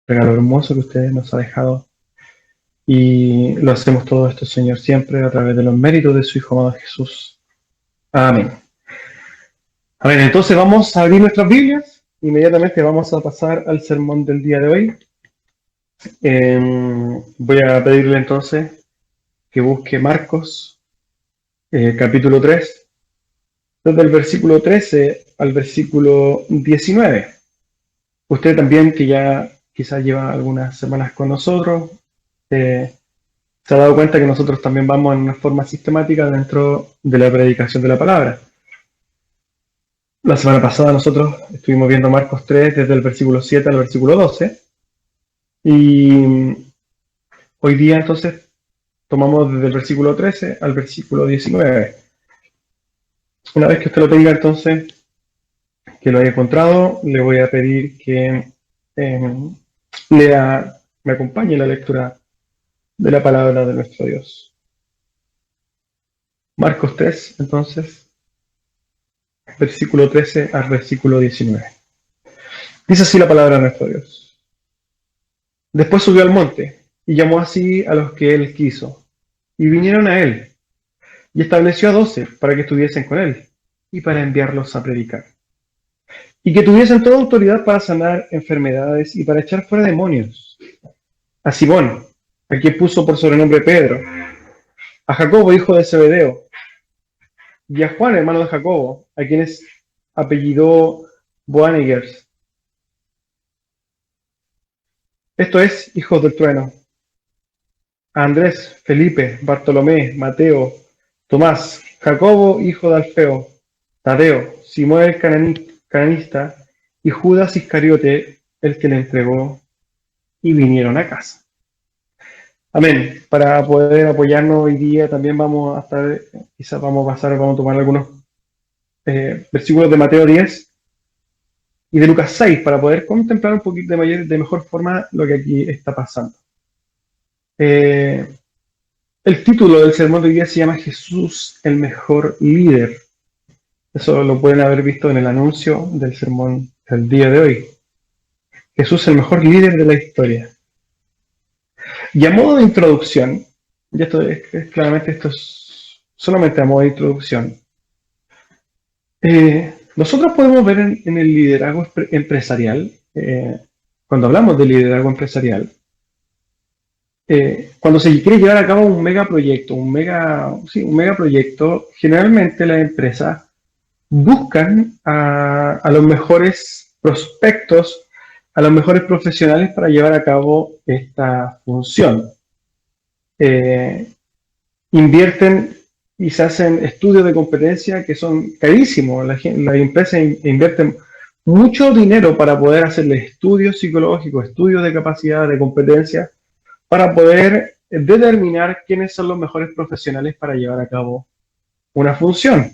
regalo hermoso que usted nos ha dejado. Y lo hacemos todo esto, Señor, siempre a través de los méritos de su Hijo amado Jesús. Amén. Amén. Entonces vamos a abrir nuestras Biblias. Inmediatamente vamos a pasar al sermón del día de hoy. Voy a pedirle entonces que busque Marcos, capítulo 3, desde el versículo 13 al versículo 19. Usted también, que ya quizás lleva algunas semanas con nosotros, se ha dado cuenta que nosotros también vamos en una forma sistemática dentro de la predicación de la palabra. La semana pasada nosotros estuvimos viendo Marcos 3 desde el versículo 7 al versículo 12. Y hoy día entonces tomamos desde el versículo 13 al versículo 19. Una vez que usted lo tenga entonces, que lo haya encontrado, le voy a pedir que me acompañe en la lectura de la palabra de nuestro Dios. Marcos 3, entonces, versículo 13 al versículo 19. Dice así la palabra de nuestro Dios. Después subió al monte y llamó así a los que él quiso, y vinieron a él, y estableció a 12 para que estuviesen con él, y para enviarlos a predicar. Y que tuviesen toda autoridad para sanar enfermedades y para echar fuera demonios. A Simón, a quien puso por sobrenombre Pedro, a Jacobo, hijo de Zebedeo, y a Juan, hermano de Jacobo, a quien es apellidó Boanerges. Esto es, hijos del trueno. A Andrés, Felipe, Bartolomé, Mateo, Tomás, Jacobo, hijo de Alfeo, Tadeo, Simón el cananista, y Judas Iscariote, el que le entregó, y vinieron a casa. Amén. Para poder apoyarnos hoy día también vamos a estar, quizás vamos a tomar algunos versículos de Mateo 10 y de Lucas 6 para poder contemplar un poquito de mejor forma lo que aquí está pasando. El título del sermón de hoy día se llama Jesús, el mejor líder. Eso lo pueden haber visto en el anuncio del sermón del día de hoy. Jesús, el mejor líder de la historia. Y a modo de introducción, y esto es solamente a modo de introducción, nosotros podemos ver en el liderazgo empresarial, cuando hablamos de liderazgo empresarial, cuando se quiere llevar a cabo un megaproyecto, generalmente las empresas buscan a los mejores prospectos, a los mejores profesionales para llevar a cabo esta función. Invierten y se hacen estudios de competencia que son carísimos. Las empresas invierten mucho dinero para poder hacerle estudios psicológicos, estudios de capacidad, de competencia, para poder determinar quiénes son los mejores profesionales para llevar a cabo una función.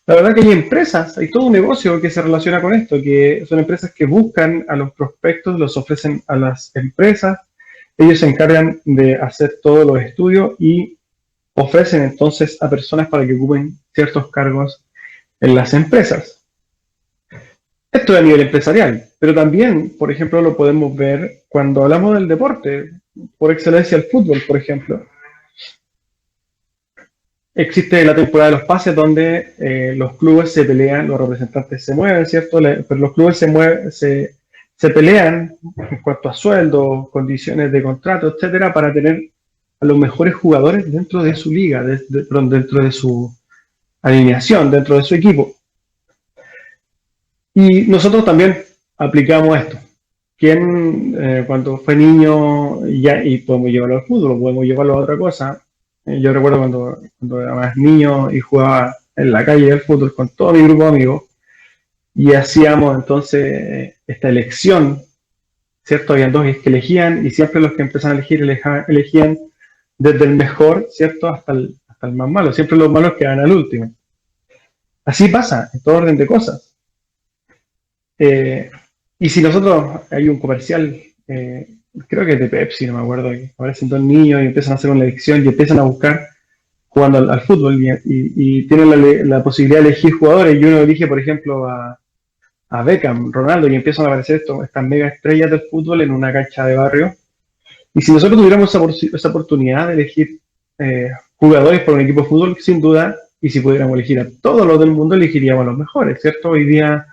La verdad que hay empresas, hay todo un negocio que se relaciona con esto, que son empresas que buscan a los prospectos, los ofrecen a las empresas, ellos se encargan de hacer todos los estudios y ofrecen entonces a personas para que ocupen ciertos cargos en las empresas. Esto es a nivel empresarial, pero también, por ejemplo, lo podemos ver cuando hablamos del deporte, por excelencia el fútbol, por ejemplo. Existe la temporada de los pases donde los clubes se pelean, los representantes se mueven, ¿cierto? Pero los clubes se pelean en cuanto a sueldos, condiciones de contrato, etcétera, para tener a los mejores jugadores dentro de su liga, dentro de su alineación, dentro de su equipo. Y nosotros también aplicamos esto. Cuando fue niño, y podemos llevarlo al fútbol, podemos llevarlo a otra cosa. Yo recuerdo cuando era más niño y jugaba en la calle del fútbol con todo mi grupo de amigos y hacíamos entonces esta elección, ¿cierto? Habían dos que elegían y siempre los que empezaban a elegir elegían desde el mejor, ¿cierto? Hasta el más malo. Siempre los malos quedan al último. Así pasa en todo orden de cosas. Y si nosotros, hay un comercial, creo que es de Pepsi, no me acuerdo, que aparecen dos niños y empiezan a hacer una elección y empiezan a buscar jugando al fútbol y tienen la posibilidad de elegir jugadores y uno elige, por ejemplo, a Beckham, Ronaldo, y empiezan a aparecer estas mega estrellas del fútbol en una cancha de barrio. Y si nosotros tuviéramos esa oportunidad de elegir jugadores para un equipo de fútbol, sin duda, y si pudiéramos elegir a todos los del mundo, elegiríamos a los mejores, ¿cierto? Hoy día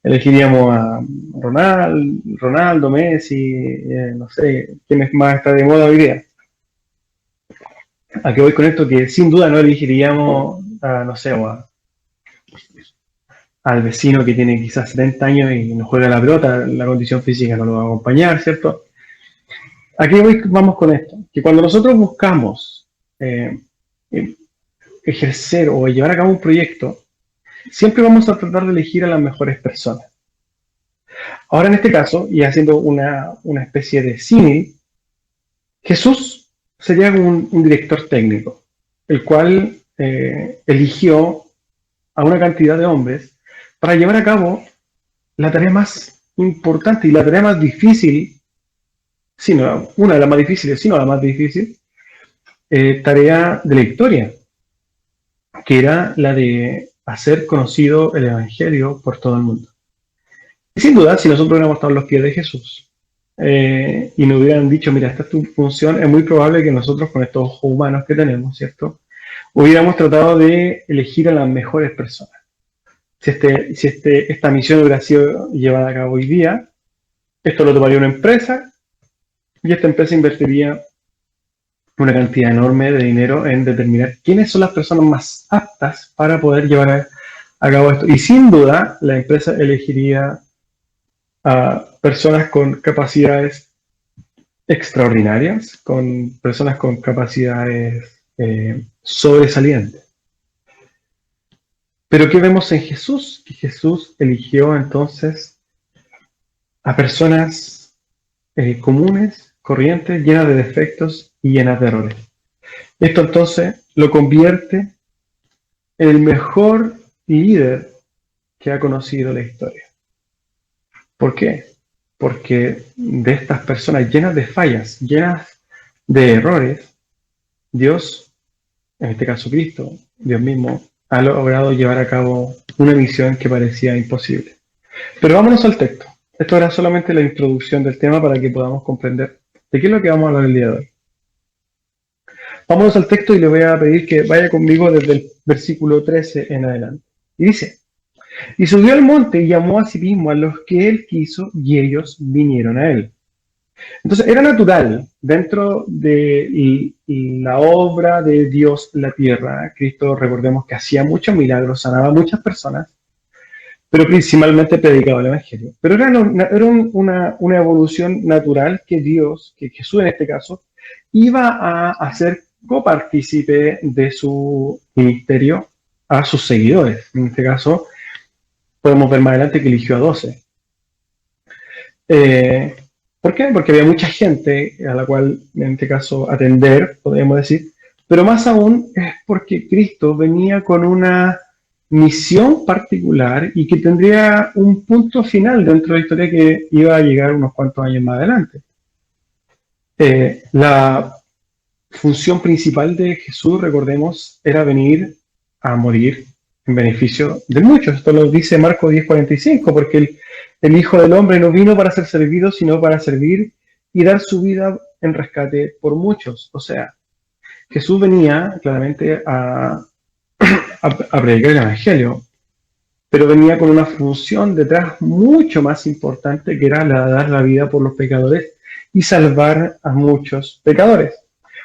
elegiríamos a Ronaldo, Messi, no sé, quién es más está de moda hoy día. ¿A qué voy con esto? Que sin duda no elegiríamos a, no sé, al vecino que tiene quizás 70 años y no juega la pelota, la condición física no lo va a acompañar, ¿cierto? ¿A qué vamos con esto? Que cuando nosotros buscamos eh, ejercer o llevar a cabo un proyecto, siempre vamos a tratar de elegir a las mejores personas. Ahora en este caso, y haciendo una especie de símil, Jesús sería un director técnico, el cual eligió a una cantidad de hombres para llevar a cabo la tarea más importante y la tarea más difícil, sino una de las más difíciles, sino la más difícil, tarea de la historia, que era la de hacer conocido el Evangelio por todo el mundo. Y sin duda, si nosotros hubiéramos estado en los pies de Jesús y nos hubieran dicho, mira, esta es tu función, es muy probable que nosotros con estos ojos humanos que tenemos, ¿cierto?, hubiéramos tratado de elegir a las mejores personas. Si esta misión hubiera sido llevada a cabo hoy día, esto lo tomaría una empresa y esta empresa invertiría una cantidad enorme de dinero en determinar quiénes son las personas más aptas para poder llevar a cabo esto. Y sin duda, la empresa elegiría a personas con capacidades extraordinarias, con personas con capacidades sobresalientes. Pero ¿qué vemos en Jesús? Que Jesús eligió entonces a personas comunes, corrientes, llenas de defectos y llenas de errores. Esto entonces lo convierte en el mejor líder que ha conocido la historia. ¿Por qué? Porque de estas personas llenas de fallas, llenas de errores, Dios, en este caso Cristo, Dios mismo, ha logrado llevar a cabo una misión que parecía imposible. Pero vámonos al texto. Esto era solamente la introducción del tema para que podamos comprender de qué es lo que vamos a hablar el día de hoy. Vámonos al texto y le voy a pedir que vaya conmigo desde el versículo 13 en adelante. Y dice, y subió al monte y llamó a sí mismo a los que él quiso y ellos vinieron a él. Entonces era natural dentro de la obra de Dios en la tierra. Cristo, recordemos que hacía muchos milagros, sanaba a muchas personas, pero principalmente predicaba el Evangelio. Pero era una evolución natural que Dios, que Jesús en este caso, iba a hacer copartícipe de su ministerio a sus seguidores. En este caso, podemos ver más adelante que eligió a 12. ¿Por qué? Porque había mucha gente a la cual, en este caso, atender, podríamos decir, pero más aún es porque Cristo venía con una misión particular y que tendría un punto final dentro de la historia que iba a llegar unos cuantos años más adelante. La función principal de Jesús, recordemos, era venir a morir en beneficio de muchos. Esto lo dice Marcos 10:45, porque el Hijo del Hombre no vino para ser servido, sino para servir y dar su vida en rescate por muchos. O sea, Jesús venía claramente a predicar el Evangelio, pero venía con una función detrás mucho más importante, que era la de dar la vida por los pecadores y salvar a muchos pecadores.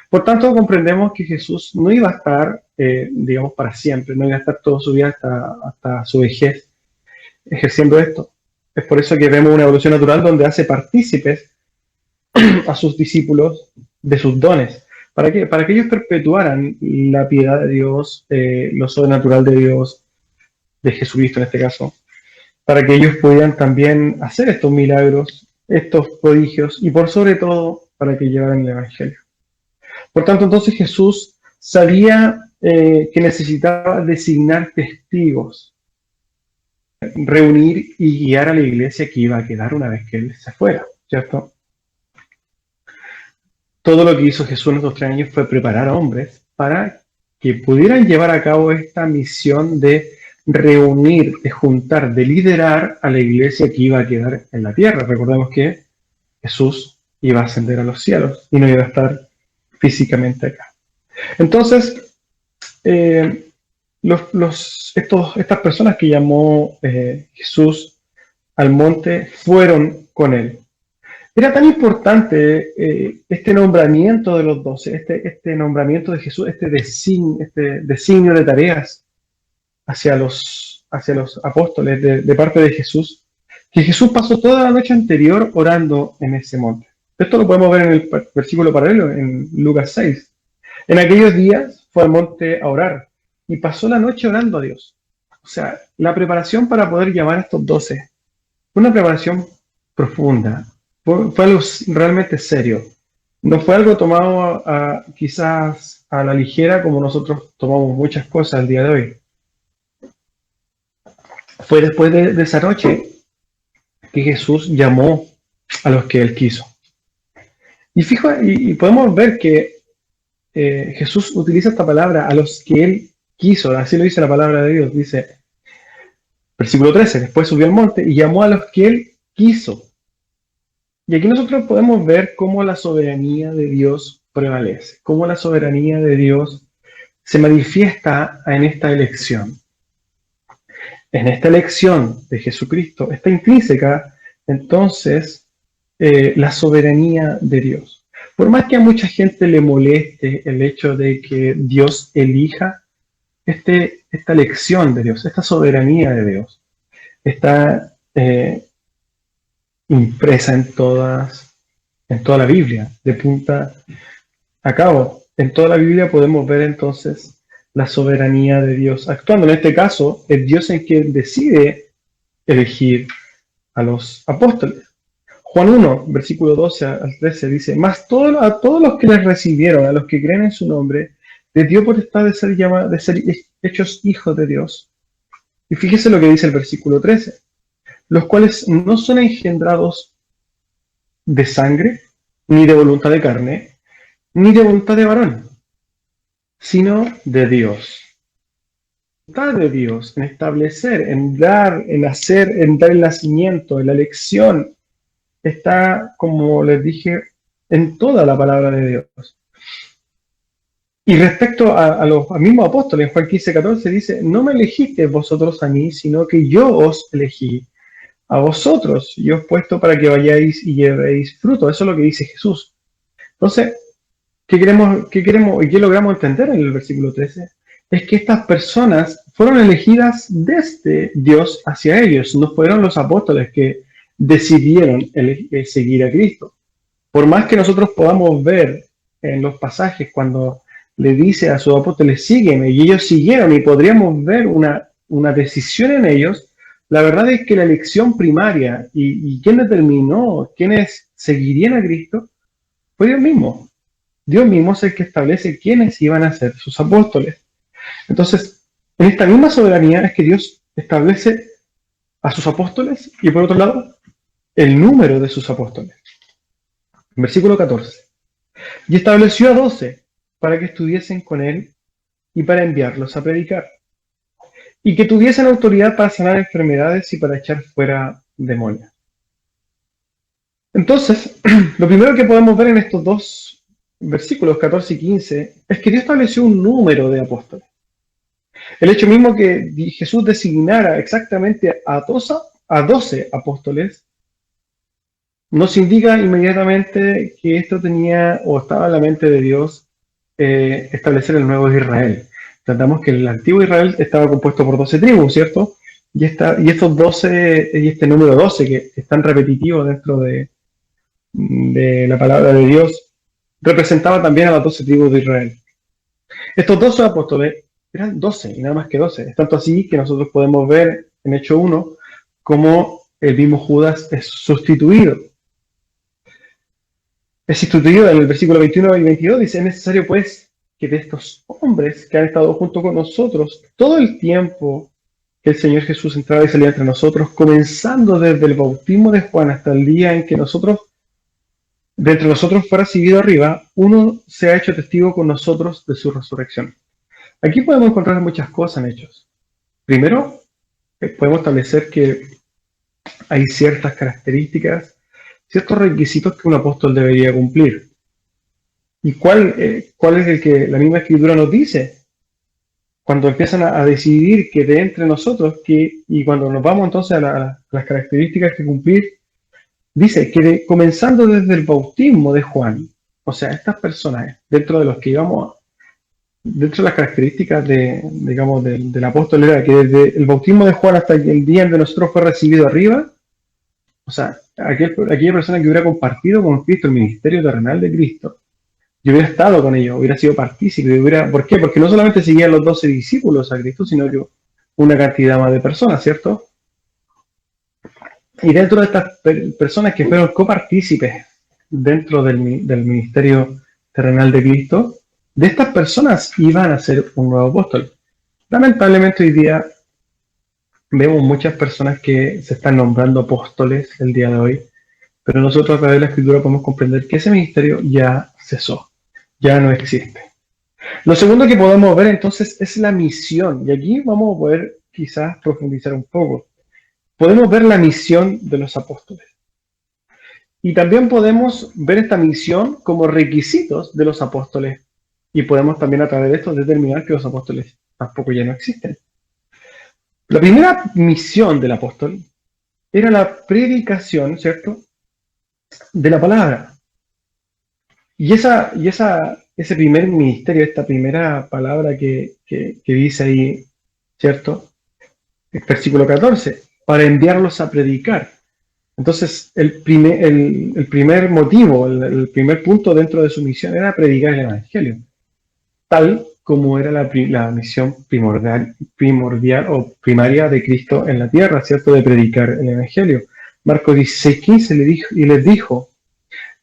Por tanto, comprendemos que Jesús no iba a estar, digamos, para siempre, no iba a estar toda su vida hasta su vejez ejerciendo esto. Es por eso que vemos una evolución natural donde hace partícipes a sus discípulos de sus dones. ¿Para qué? Para que ellos perpetuaran la piedad de Dios, lo sobrenatural de Dios, de Jesucristo en este caso, para que ellos pudieran también hacer estos milagros, estos prodigios, y por sobre todo, para que llevaran el Evangelio. Por tanto, entonces Jesús sabía que necesitaba designar testigos, reunir y guiar a la iglesia que iba a quedar una vez que él se fuera, ¿cierto? Todo lo que hizo Jesús en estos 3 años fue preparar a hombres para que pudieran llevar a cabo esta misión de reunir, de juntar, de liderar a la iglesia que iba a quedar en la tierra. Recordemos que Jesús iba a ascender a los cielos y no iba a estar físicamente acá. Entonces, estas personas que llamó Jesús al monte fueron con él. Era tan importante este nombramiento de los 12, este nombramiento de Jesús, este designio de tareas hacia los apóstoles de parte de Jesús, que Jesús pasó toda la noche anterior orando en ese monte. Esto lo podemos ver en el versículo paralelo, en Lucas 6. En aquellos días fue al monte a orar y pasó la noche orando a Dios. O sea, la preparación para poder llamar a estos 12 fue una preparación profunda, fue algo realmente serio. No fue algo tomado quizás a la ligera como nosotros tomamos muchas cosas el día de hoy. Fue después de esa noche que Jesús llamó a los que Él quiso. Y podemos ver que Jesús utiliza esta palabra, a los que Él quiso, así lo dice la palabra de Dios, dice, versículo 13, después subió al monte y llamó a los que Él quiso. Y aquí nosotros podemos ver cómo la soberanía de Dios prevalece, cómo la soberanía de Dios se manifiesta en esta elección. En esta elección de Jesucristo está intrínseca, entonces, la soberanía de Dios. Por más que a mucha gente le moleste el hecho de que Dios elija, esta elección de Dios, esta soberanía de Dios, está impresa en toda la Biblia, de punta a cabo. En toda la Biblia podemos ver entonces la soberanía de Dios actuando. En este caso, es Dios en quien decide elegir a los apóstoles. Juan 1, versículo 12 al 13 dice, mas a todos los que les recibieron, a los que creen en su nombre, les dio potestad de ser hechos hijos de Dios. Y fíjese lo que dice el versículo 13, los cuales no son engendrados de sangre, ni de voluntad de carne, ni de voluntad de varón, sino de Dios. La voluntad de Dios en establecer, en dar, en hacer, en dar el nacimiento, en la elección, está, como les dije, en toda la palabra de Dios. Y respecto a los mismos apóstoles, en Juan 15:14 dice, no me elegisteis vosotros a mí, sino que yo os elegí a vosotros y os he puesto para que vayáis y llevéis fruto. Eso es lo que dice Jesús. Entonces, ¿qué queremos y qué logramos entender en el versículo 13? Es que estas personas fueron elegidas desde Dios hacia ellos. No fueron los apóstoles que decidieron seguir a Cristo. Por más que nosotros podamos ver en los pasajes cuando le dice a sus apóstoles, sígueme, y ellos siguieron, y podríamos ver una decisión en ellos, la verdad es que la elección primaria y quién determinó quiénes seguirían a Cristo fue Dios mismo. Dios mismo es el que establece quiénes iban a ser sus apóstoles. Entonces, en esta misma soberanía es que Dios establece a sus apóstoles y por otro lado, el número de sus apóstoles. Versículo 14. Y estableció a 12 para que estuviesen con él y para enviarlos a predicar. Y que tuviesen autoridad para sanar enfermedades y para echar fuera demonios. Entonces, lo primero que podemos ver en estos dos versículos 14 y 15 es que Dios estableció un número de apóstoles. El hecho mismo que Jesús designara exactamente a 12 apóstoles nos indica inmediatamente que esto tenía o estaba en la mente de Dios establecer el nuevo Israel. Tratamos que el antiguo Israel estaba compuesto por 12 tribus, ¿cierto? Y estos 12, y este número 12 que es tan repetitivo dentro de la palabra de Dios, representaba también a las 12 tribus de Israel. Estos 12 apóstoles eran 12 y nada más que 12. Es tanto así que nosotros podemos ver en Hecho 1 cómo el mismo Judas es sustituido. Es sustituido en el versículo 21 y 22, dice, es necesario pues que de estos hombres que han estado junto con nosotros todo el tiempo que el Señor Jesús entraba y salía entre nosotros, comenzando desde el bautismo de Juan hasta el día en que de entre nosotros fue recibido arriba, uno se ha hecho testigo con nosotros de su resurrección. Aquí podemos encontrar muchas cosas en Hechos. Primero, podemos establecer que hay ciertas características, ciertos requisitos que un apóstol debería cumplir. ¿Y cuál es el que la misma escritura nos dice? Cuando empiezan a decidir que de entre nosotros, y cuando nos vamos entonces a las características que cumplir, dice que comenzando desde el bautismo de Juan, o sea, estas personas, dentro de los que íbamos, dentro de las características digamos, del apóstol, era que desde el bautismo de Juan hasta el día en que nosotros fue recibido arriba, o sea, aquella persona que hubiera compartido con Cristo el ministerio terrenal de Cristo, yo hubiera estado con ellos, hubiera sido partícipe, ¿por qué? Porque no solamente seguían los 12 discípulos a Cristo, sino que una cantidad más de personas, ¿cierto? Y dentro de estas personas que fueron copartícipes dentro del ministerio terrenal de Cristo, de estas personas iban a ser un nuevo apóstol. Lamentablemente hoy día vemos muchas personas que se están nombrando apóstoles el día de hoy, pero nosotros a través de la Escritura podemos comprender que ese ministerio ya cesó, ya no existe. Lo segundo que podemos ver entonces es la misión, y aquí vamos a poder quizás profundizar un poco. Podemos ver la misión de los apóstoles. Y también podemos ver esta misión como requisitos de los apóstoles. Y podemos también a través de esto determinar que los apóstoles tampoco ya no existen. La primera misión del apóstol era la predicación, ¿cierto?, de la palabra. Y ese primer ministerio, esta primera palabra que dice ahí, ¿cierto?, el versículo 14, para enviarlos a predicar. Entonces, el primer motivo, el primer punto dentro de su misión era predicar el Evangelio, tal como era la misión primordial o primaria de Cristo en la tierra, ¿cierto?, de predicar el Evangelio. Marcos 16:15 les dijo,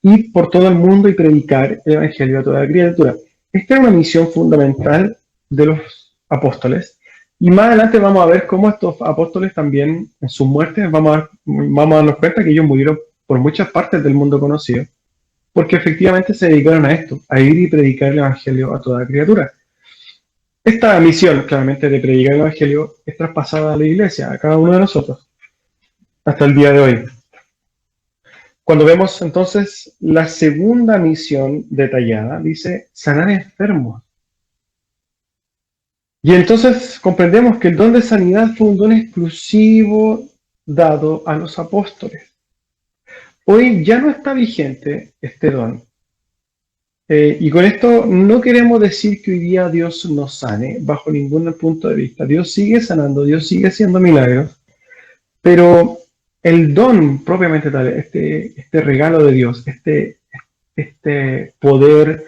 ir por todo el mundo y predicar el Evangelio a toda criatura. Esta era una misión fundamental de los apóstoles. Y más adelante vamos a ver cómo estos apóstoles también, en sus muertes, vamos a darnos cuenta que ellos murieron por muchas partes del mundo conocido, porque efectivamente se dedicaron a esto, a ir y predicar el Evangelio a toda criatura. Esta misión, claramente, de predicar el Evangelio es traspasada a la iglesia, a cada uno de nosotros, hasta el día de hoy. Cuando vemos entonces la segunda misión detallada, dice sanar enfermos. Y entonces comprendemos que el don de sanidad fue un don exclusivo dado a los apóstoles. Hoy ya no está vigente este don. Y con esto no queremos decir que hoy día Dios nos sane bajo ningún punto de vista. Dios sigue sanando, Dios sigue haciendo milagros, pero el don propiamente tal, este regalo de Dios, este poder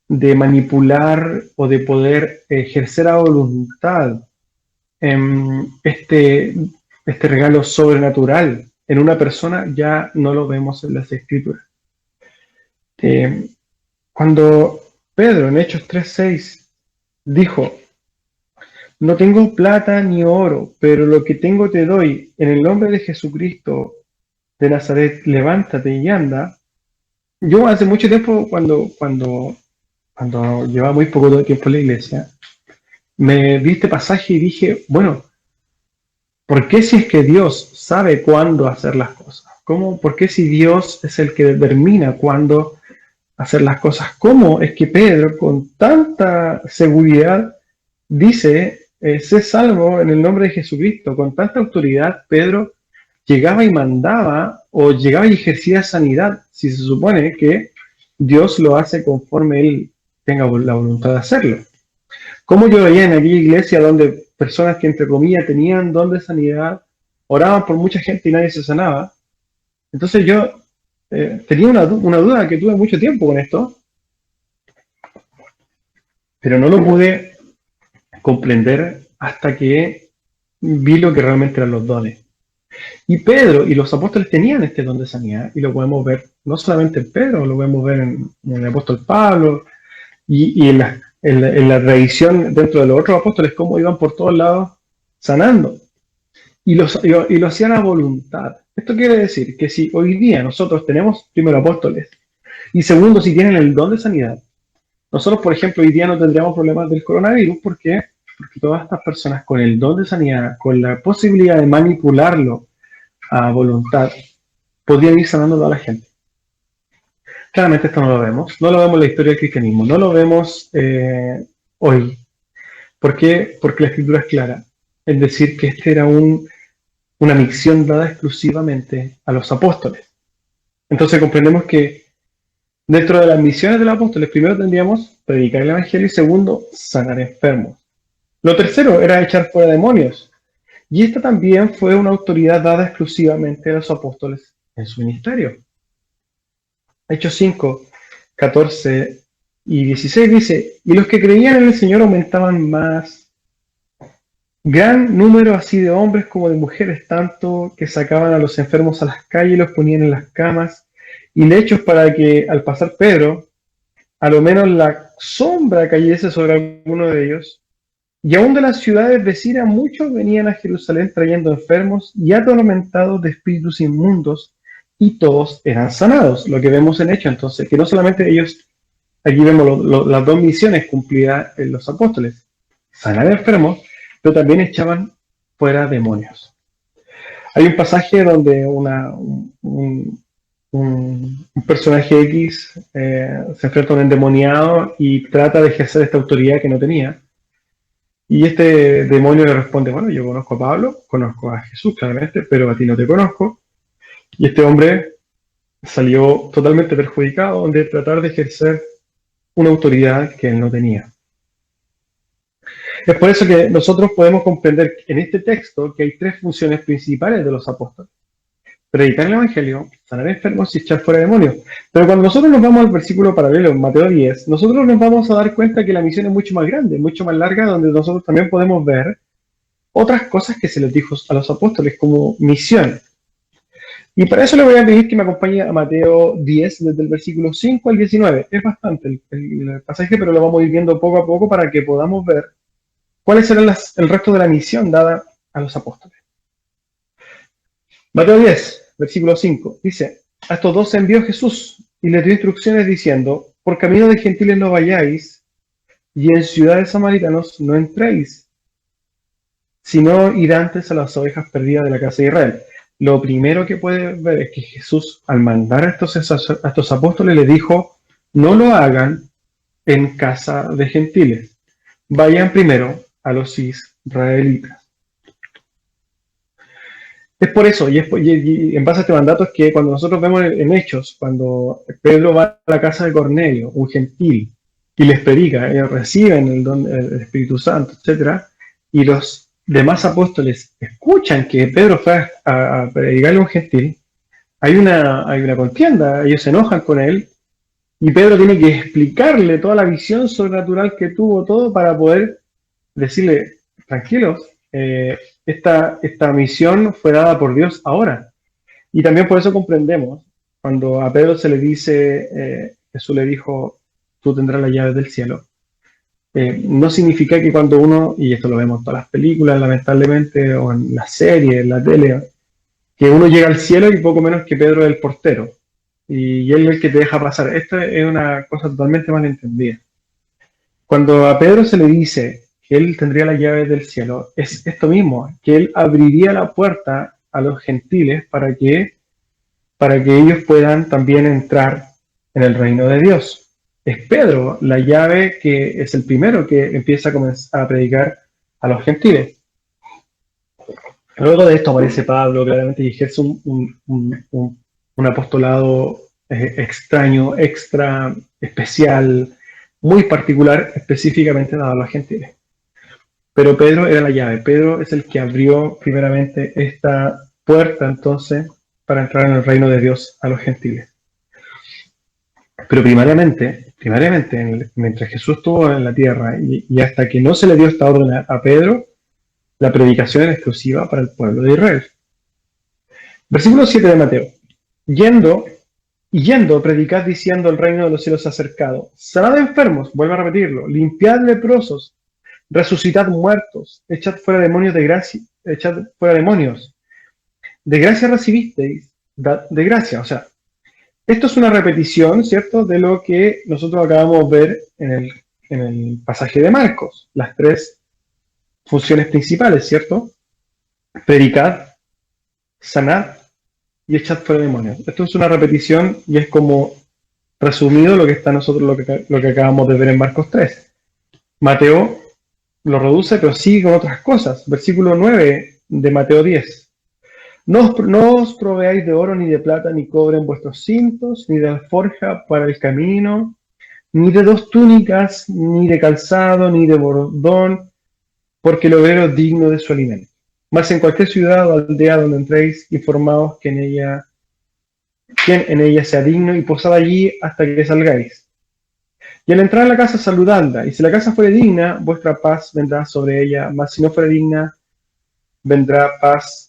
de manipular o de poder ejercer a voluntad este regalo sobrenatural en una persona, ya no lo vemos en las Escrituras. Cuando Pedro en Hechos 3:6 dijo, no tengo plata ni oro, pero lo que tengo te doy, en el nombre de Jesucristo de Nazaret, levántate y anda. Yo hace mucho tiempo, cuando llevaba muy poco tiempo en la iglesia, me vi este pasaje y dije, bueno, ¿por qué si es que Dios sabe cuándo hacer las cosas? ¿Por qué si Dios es el que determina cuándo hacer las cosas? ¿Cómo es que Pedro, con tanta seguridad, dice, sé salvo en el nombre de Jesucristo? Con tanta autoridad, Pedro llegaba y mandaba, o llegaba y ejercía sanidad, si se supone que Dios lo hace conforme Él tenga la voluntad de hacerlo. Como yo veía en aquella iglesia donde personas que entre comillas tenían don de sanidad, oraban por mucha gente y nadie se sanaba. Entonces yo tenía una duda que tuve mucho tiempo con esto, pero no lo pude comprender hasta que vi lo que realmente eran los dones. Y Pedro y los apóstoles tenían este don de sanidad, y lo podemos ver no solamente en Pedro, lo podemos ver en el apóstol Pablo, y en la tradición dentro de los otros apóstoles, cómo iban por todos lados sanando. Y lo hacían a voluntad. Esto quiere decir que si hoy día nosotros tenemos, primero, apóstoles, y segundo, si tienen el don de sanidad, nosotros, por ejemplo, hoy día no tendríamos problemas del coronavirus porque porque todas estas personas con el don de sanidad, con la posibilidad de manipularlo a voluntad, podían ir sanando a toda la gente. Claramente esto no lo vemos. No lo vemos en la historia del cristianismo. No lo vemos hoy. ¿Por qué? Porque la escritura es clara. Es decir, que esta era una misión dada exclusivamente a los apóstoles. Entonces comprendemos que dentro de las misiones de los apóstoles, primero tendríamos predicar el evangelio y segundo, sanar enfermos. Lo tercero era echar fuera demonios. Y esta también fue una autoridad dada exclusivamente a los apóstoles en su ministerio. Hechos 5, 14 y 16 dice, y los que creían en el Señor aumentaban más, gran número así de hombres como de mujeres, tanto que sacaban a los enfermos a las calles y los ponían en las camas y lechos para que al pasar Pedro, a lo menos la sombra cayese sobre alguno de ellos. Y aún de las ciudades vecinas muchos venían a Jerusalén trayendo enfermos y atormentados de espíritus inmundos, y todos eran sanados, lo que vemos en Hechos. Entonces, que no solamente ellos, aquí vemos las dos misiones cumplidas en los apóstoles, sanar enfermos, pero también echaban fuera demonios. Hay un pasaje donde un personaje X se enfrenta a un endemoniado y trata de ejercer esta autoridad que no tenía. Y este demonio le responde, bueno, yo conozco a Pablo, conozco a Jesús claramente, pero a ti no te conozco. Y este hombre salió totalmente perjudicado de tratar de ejercer una autoridad que él no tenía. Es por eso que nosotros podemos comprender en este texto que hay tres funciones principales de los apóstoles. Predicar el evangelio, sanar enfermos y echar fuera demonios. Pero cuando nosotros nos vamos al versículo paralelo, en Mateo 10, nosotros nos vamos a dar cuenta que la misión es mucho más grande, mucho más larga, donde nosotros también podemos ver otras cosas que se les dijo a los apóstoles como misión. Y para eso le voy a pedir que me acompañe a Mateo 10, desde el versículo 5 al 19. Es bastante el pasaje, pero lo vamos a ir viendo poco a poco para que podamos ver cuáles serán el resto de la misión dada a los apóstoles. Mateo 10, versículo 5, dice, a estos dos envió Jesús y les dio instrucciones diciendo, por camino de gentiles no vayáis, y en ciudades samaritanos no entréis, sino id antes a las ovejas perdidas de la casa de Israel. Lo primero que puedes ver es que Jesús, al mandar a estos apóstoles, les dijo, no lo hagan en casa de gentiles, vayan primero a los israelitas. Es por eso, y en base a este mandato es que cuando nosotros vemos en Hechos, cuando Pedro va a la casa de Cornelio, un gentil, y les predica, ellos reciben el don del Espíritu Santo, etc., y los demás apóstoles escuchan que Pedro fue a predicarle a un gentil, hay una contienda, ellos se enojan con él, y Pedro tiene que explicarle toda la visión sobrenatural que tuvo todo para poder decirle, tranquilos, esta misión fue dada por Dios ahora. Y también por eso comprendemos, cuando a Pedro se le dice, Jesús le dijo, tú tendrás las llaves del cielo. No significa que cuando uno, y esto lo vemos en todas las películas, lamentablemente, o en las series, en la tele, que uno llega al cielo y poco menos que Pedro es el portero. Y él es el que te deja pasar. Esta es una cosa totalmente mal entendida. Cuando a Pedro se le dice que él tendría las llaves del cielo, es esto mismo, que él abriría la puerta a los gentiles para que ellos puedan también entrar en el reino de Dios. Es Pedro la llave que es el primero que empieza a predicar a los gentiles. Luego de esto aparece Pablo claramente y ejerce un apostolado extraño, extra especial, muy particular, específicamente dado a los gentiles. Pero Pedro era la llave. Pedro es el que abrió primeramente esta puerta entonces para entrar en el reino de Dios a los gentiles. Pero primariamente, mientras Jesús estuvo en la tierra y hasta que no se le dio esta orden a Pedro, la predicación era exclusiva para el pueblo de Israel. Versículo 7 de Mateo. Yendo, predicad diciendo el reino de los cielos se ha acercado. Sanad enfermos, vuelvo a repetirlo, limpiad leprosos, resucitad muertos, echad fuera demonios de gracia, echad fuera demonios. De gracia recibisteis, dad de gracia. O sea, esto es una repetición, ¿cierto?, de lo que nosotros acabamos de ver en el pasaje de Marcos. Las tres funciones principales, ¿cierto? Predicad, sanad y echad fuera demonios. Esto es una repetición y es como resumido lo que está nosotros, lo que acabamos de ver en Marcos 3. Mateo lo reduce, pero sigue con otras cosas. Versículo 9 de Mateo 10. No os proveáis de oro, ni de plata, ni cobre en vuestros cintos, ni de alforja para el camino, ni de 2 túnicas, ni de calzado, ni de bordón, porque el obrero es digno de su alimento. Mas en cualquier ciudad o aldea donde entréis, informaos quien en ella sea digno, y posad allí hasta que salgáis. Y al entrar en la casa, saludadla, y si la casa fuere digna, vuestra paz vendrá sobre ella, mas si no fuere digna, vendrá paz,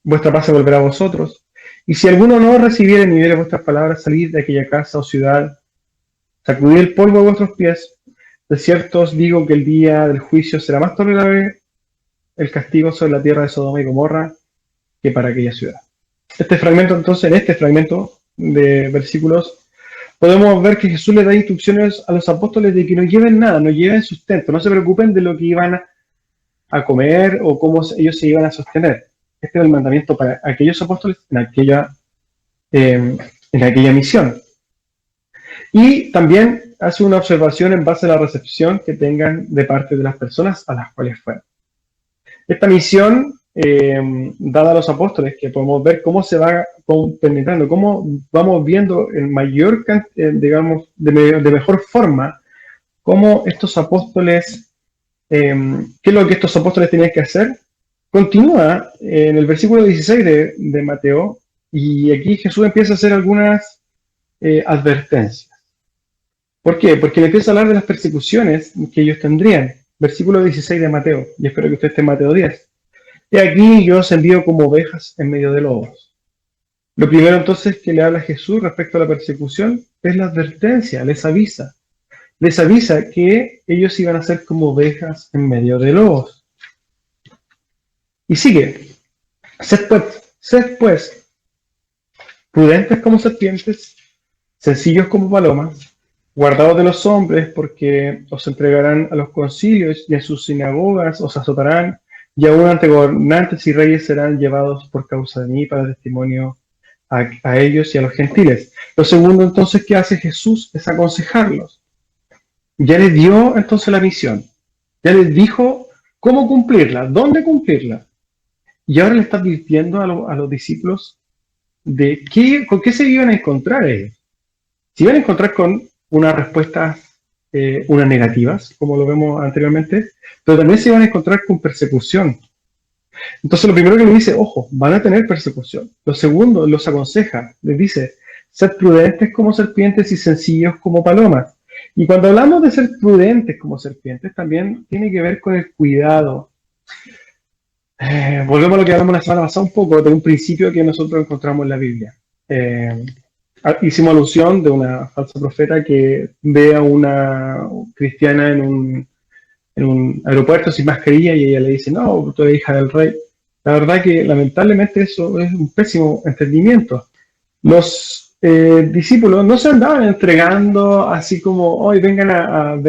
vuestra paz se volverá a vosotros. Y si alguno no recibiere ni viere vuestras palabras, salid de aquella casa o ciudad, sacudid el polvo de vuestros pies. De cierto os digo que el día del juicio será más tolerable el castigo sobre la tierra de Sodoma y Gomorra que para aquella ciudad. En este fragmento de versículos, podemos ver que Jesús le da instrucciones a los apóstoles de que no lleven nada, no lleven sustento, no se preocupen de lo que iban a comer o cómo ellos se iban a sostener. Este era el mandamiento para aquellos apóstoles en aquella misión. Y también hace una observación en base a la recepción que tengan de parte de las personas a las cuales fueron. Esta misión, dada a los apóstoles, que podemos ver cómo se va penetrando, cómo vamos viendo en mayor, digamos, de mejor forma, cómo estos apóstoles, qué es lo que estos apóstoles tenían que hacer. Continúa en el versículo 16 de Mateo, y aquí Jesús empieza a hacer algunas advertencias. ¿Por qué? Porque le empieza a hablar de las persecuciones que ellos tendrían. Versículo 16 de Mateo, y espero que usted esté en Mateo 10. He aquí yo os envío como ovejas en medio de lobos. Lo primero entonces que le habla Jesús respecto a la persecución es la advertencia, les avisa que ellos iban a ser como ovejas en medio de lobos. Y sigue, sed pues prudentes como serpientes, sencillos como palomas, guardaos de los hombres, porque os entregarán a los concilios y en sus sinagogas os azotarán, y aún ante gobernantes y reyes serán llevados por causa de mí para testimonio a ellos y a los gentiles. Lo segundo entonces que hace Jesús es aconsejarlos. Ya les dio entonces la misión, ya les dijo cómo cumplirla, dónde cumplirla, y ahora le está advirtiendo a los discípulos de con qué se iban a encontrar ellos. Se iban a encontrar con unas respuestas, unas negativas, como lo vemos anteriormente, pero también se iban a encontrar con persecución. Entonces lo primero que le dice, ojo, van a tener persecución. Lo segundo, los aconseja, les dice, sed prudentes como serpientes y sencillos como palomas. Y cuando hablamos de ser prudentes como serpientes, también tiene que ver con el cuidado. Volvemos a lo que hablamos la semana pasada un poco, de un principio que nosotros encontramos en la Biblia. Hicimos alusión de una falsa profeta que ve a una cristiana en un aeropuerto sin mascarilla y ella le dice, no, tú eres hija del rey. La verdad que lamentablemente eso es un pésimo entendimiento. Los discípulos no se andaban entregando así como, hoy vengan a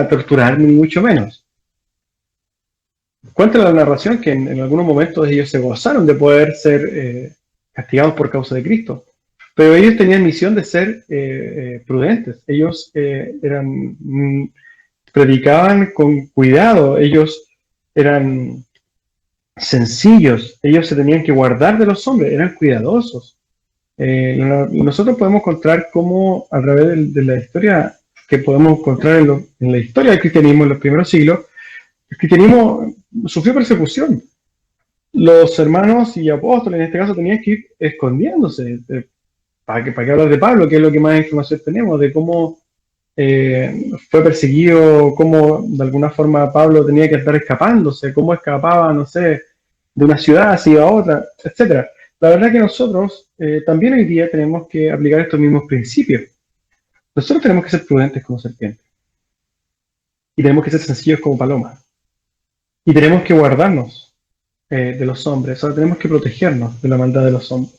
torturarme, ni mucho menos. Cuenta la narración que en algunos momentos ellos se gozaron de poder ser castigados por causa de Cristo. Pero ellos tenían misión de ser prudentes. Ellos predicaban con cuidado. Ellos eran sencillos. Ellos se tenían que guardar de los hombres. Eran cuidadosos. Nosotros podemos encontrar cómo a través de la historia que podemos encontrar en la historia del cristianismo en los primeros siglos, el cristianismo sufrió persecución. Los hermanos y apóstoles en este caso tenían que ir escondiéndose. ¿Para qué hablar de Pablo? Que es lo que más información tenemos, de cómo fue perseguido, cómo de alguna forma Pablo tenía que estar escapándose, cómo escapaba, no sé, de una ciudad, se iba a otra, etc. La verdad que nosotros también hoy día tenemos que aplicar estos mismos principios. Nosotros tenemos que ser prudentes como serpientes. Y tenemos que ser sencillos como palomas. Y tenemos que guardarnos de los hombres. Ahora tenemos que protegernos de la maldad de los hombres.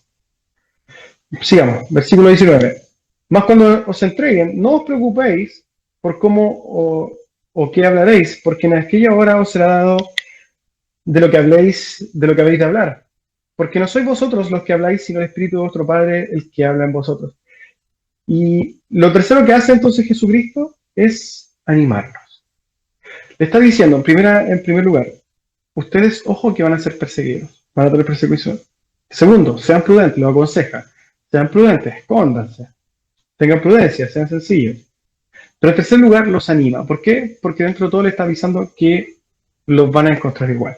Sigamos, versículo 19. Más cuando os entreguen, no os preocupéis por cómo ¿O qué hablaréis? Porque en aquella hora os será dado de lo que habléis, de lo que habéis de hablar. Porque no sois vosotros los que habláis, sino el Espíritu de vuestro Padre el que habla en vosotros. Y lo tercero que hace entonces Jesucristo es animarnos. Le está diciendo, en primer lugar, ustedes, ojo, que van a ser perseguidos, van a tener persecución. Segundo, sean prudentes, lo aconseja. Sean prudentes, escóndanse. Tengan prudencia, sean sencillos. Pero en tercer lugar, los anima. ¿Por qué? Porque dentro de todo le está avisando que los van a encontrar igual.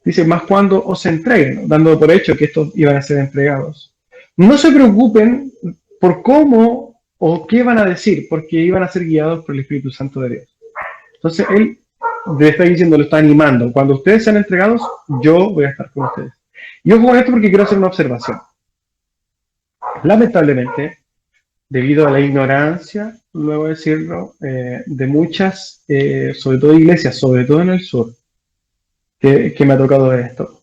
Dice, más cuando os entreguen, ¿no? Dando por hecho que estos iban a ser entregados. No se preocupen por cómo o qué van a decir, porque iban a ser guiados por el Espíritu Santo de Dios. Entonces, él le está diciendo, lo está animando. Cuando ustedes sean entregados, yo voy a estar con ustedes. Y ojo con esto porque quiero hacer una observación. Lamentablemente, debido a la ignorancia, luego de decirlo, de muchas, sobre todo iglesias, sobre todo en el sur, que me ha tocado ver esto.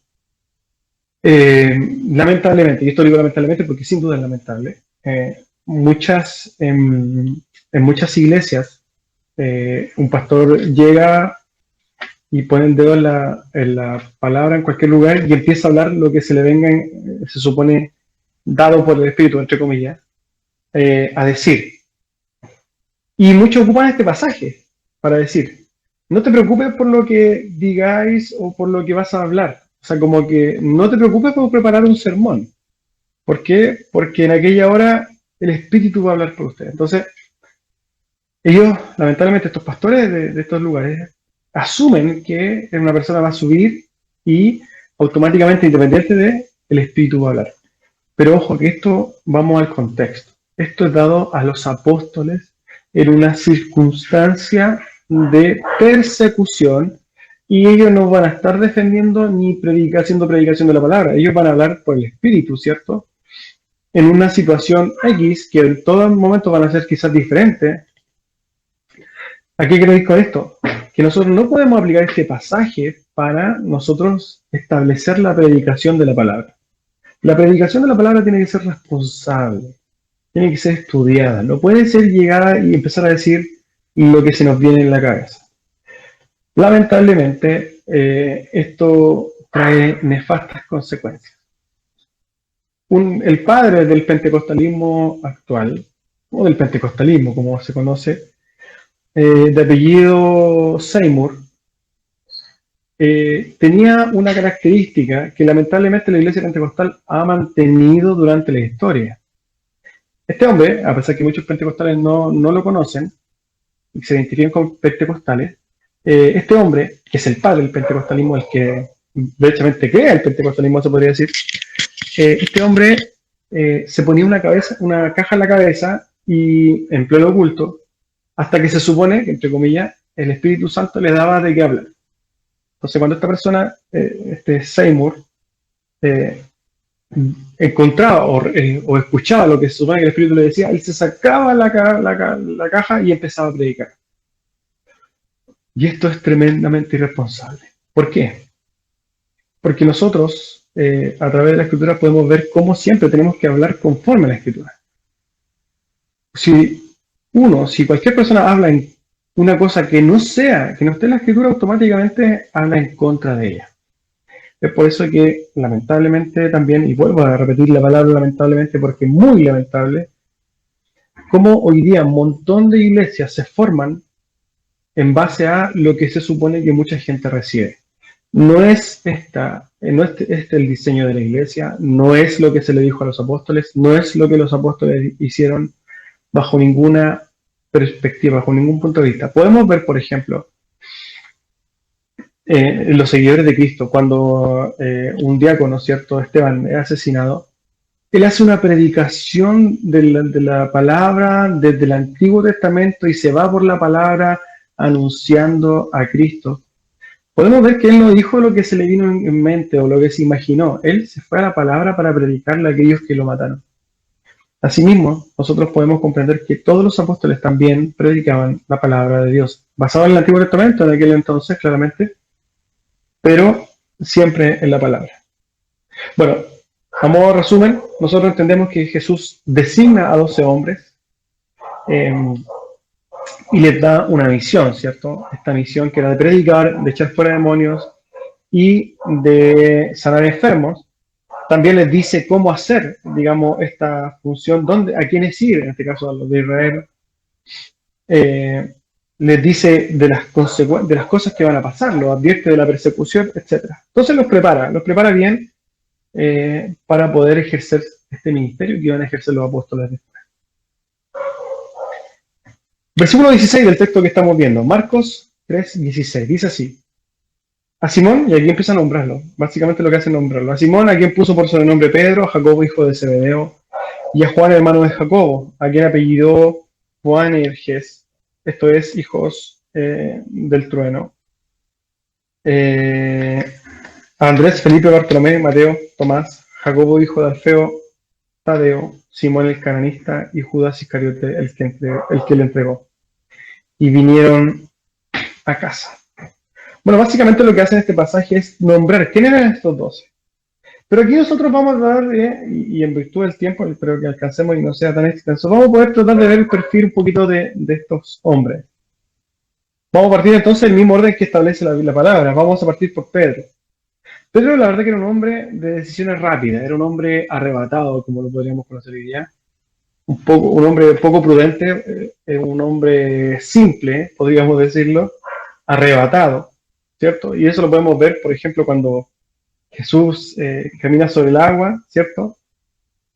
Lamentablemente, y esto digo lamentablemente porque sin duda es lamentable, en muchas iglesias un pastor llega y pone el dedo en la palabra en cualquier lugar y empieza a hablar lo que se le venga, se supone, dado por el Espíritu, entre comillas, a decir. Y muchos ocupan este pasaje para decir, no te preocupes por lo que digáis o por lo que vas a hablar. O sea, como que no te preocupes por preparar un sermón. ¿Por qué? Porque en aquella hora el Espíritu va a hablar por usted. Entonces, ellos, lamentablemente, estos pastores de estos lugares, asumen que una persona va a subir y automáticamente, independiente de, el Espíritu va a hablar. Pero ojo, que esto, vamos al contexto. Esto es dado a los apóstoles en una circunstancia de persecución y ellos no van a estar defendiendo ni haciendo predicación de la palabra. Ellos van a hablar por el Espíritu, ¿cierto? En una situación X que en todo momento van a ser quizás diferentes. ¿A qué quiero ir con esto? Que nosotros no podemos aplicar este pasaje para nosotros establecer la predicación de la palabra. La predicación de la palabra tiene que ser responsable, tiene que ser estudiada. No puede ser llegar y empezar a decir lo que se nos viene en la cabeza. Lamentablemente, esto trae nefastas consecuencias. El padre del pentecostalismo actual, o del pentecostalismo como se conoce, de apellido Seymour, tenía una característica que lamentablemente la iglesia pentecostal ha mantenido durante la historia. Este hombre, a pesar que muchos pentecostales no lo conocen y se identifican con pentecostales, este hombre, que es el padre del pentecostalismo, el que derechamente crea el pentecostalismo, se podría decir, este hombre se ponía una caja en la cabeza y en pleno oculto, hasta que se supone que, entre comillas, el Espíritu Santo le daba de qué hablar. Entonces, cuando esta persona, este Seymour, encontraba o escuchaba lo que se supone que el Espíritu le decía, él se sacaba la caja y empezaba a predicar. Y esto es tremendamente irresponsable. ¿Por qué? Porque nosotros, a través de la Escritura, podemos ver cómo siempre tenemos que hablar conforme a la Escritura. Si cualquier persona habla en una cosa que no esté en la Escritura, automáticamente habla en contra de ella. Es por eso que, lamentablemente también, y vuelvo a repetir la palabra lamentablemente porque es muy lamentable, como hoy día un montón de iglesias se forman en base a lo que se supone que mucha gente recibe. No es el diseño de la iglesia, no es lo que se le dijo a los apóstoles, no es lo que los apóstoles hicieron bajo ninguna perspectiva, bajo ningún punto de vista. Podemos ver, por ejemplo, los seguidores de Cristo, cuando un diácono, ¿cierto?, Esteban, es asesinado, él hace una predicación de la palabra desde el Antiguo Testamento y se va por la palabra anunciando a Cristo. Podemos ver que él no dijo lo que se le vino en mente o lo que se imaginó. Él se fue a la palabra para predicarle a aquellos que lo mataron. Asimismo, nosotros podemos comprender que todos los apóstoles también predicaban la palabra de Dios, basado en el Antiguo Testamento, en aquel entonces, claramente, pero siempre en la palabra. Bueno, a modo de resumen, nosotros entendemos que Jesús designa a 12 hombres y les da una misión, ¿cierto? Esta misión que era de predicar, de echar fuera demonios y de sanar enfermos. También les dice cómo hacer, digamos, esta función, a quiénes ir, en este caso a los de Israel. Les dice de de las cosas que van a pasar, los advierte de la persecución, etcétera. Entonces los prepara bien para poder ejercer este ministerio que iban a ejercer los apóstoles después. Versículo 16 del texto que estamos viendo, Marcos 3:16, dice así: a Simón, y aquí empieza a nombrarlo, básicamente lo que hace es nombrarlo, a Simón, a quien puso por sobrenombre Pedro, a Jacobo, hijo de Zebedeo, y a Juan, hermano de Jacobo, a quien apellidó Boanerges, esto es, hijos del trueno, a Andrés, Felipe, Bartolomé, Mateo, Tomás, Jacobo, hijo de Alfeo, Tadeo, Simón el cananista y Judas Iscariote, el que le entregó. Y vinieron a casa. Bueno, básicamente lo que hace en este pasaje es nombrar quiénes eran estos 12. Pero aquí nosotros vamos a dar, y en virtud del tiempo, espero que alcancemos y no sea tan extenso, vamos a poder tratar de ver el perfil un poquito de estos hombres. Vamos a partir entonces del mismo orden que establece la palabra. Vamos a partir por Pedro. Pedro, la verdad que era un hombre de decisiones rápidas, era un hombre arrebatado, como lo podríamos conocer hoy día. Un hombre poco prudente, un hombre simple, podríamos decirlo, arrebatado, ¿cierto? Y eso lo podemos ver, por ejemplo, cuando Jesús camina sobre el agua, ¿cierto?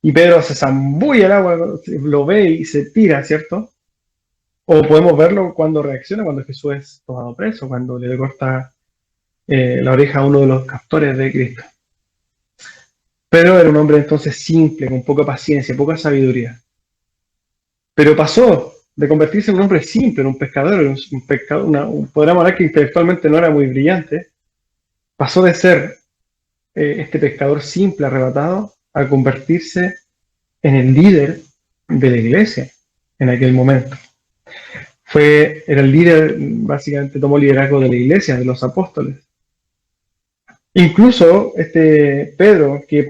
Y Pedro se zambulle al agua, lo ve y se tira, ¿cierto? O podemos verlo cuando reacciona, cuando Jesús es tomado preso, cuando le corta la oreja a uno de los captores de Cristo. Pedro era un hombre entonces simple, con poca paciencia, poca sabiduría. Pero pasó de convertirse en un hombre simple, en un pescador, podríamos hablar que intelectualmente no era muy brillante, pasó de ser este pescador simple, arrebatado, a convertirse en el líder de la iglesia en aquel momento. Era el líder, básicamente tomó liderazgo de la iglesia, de los apóstoles. Incluso este Pedro, que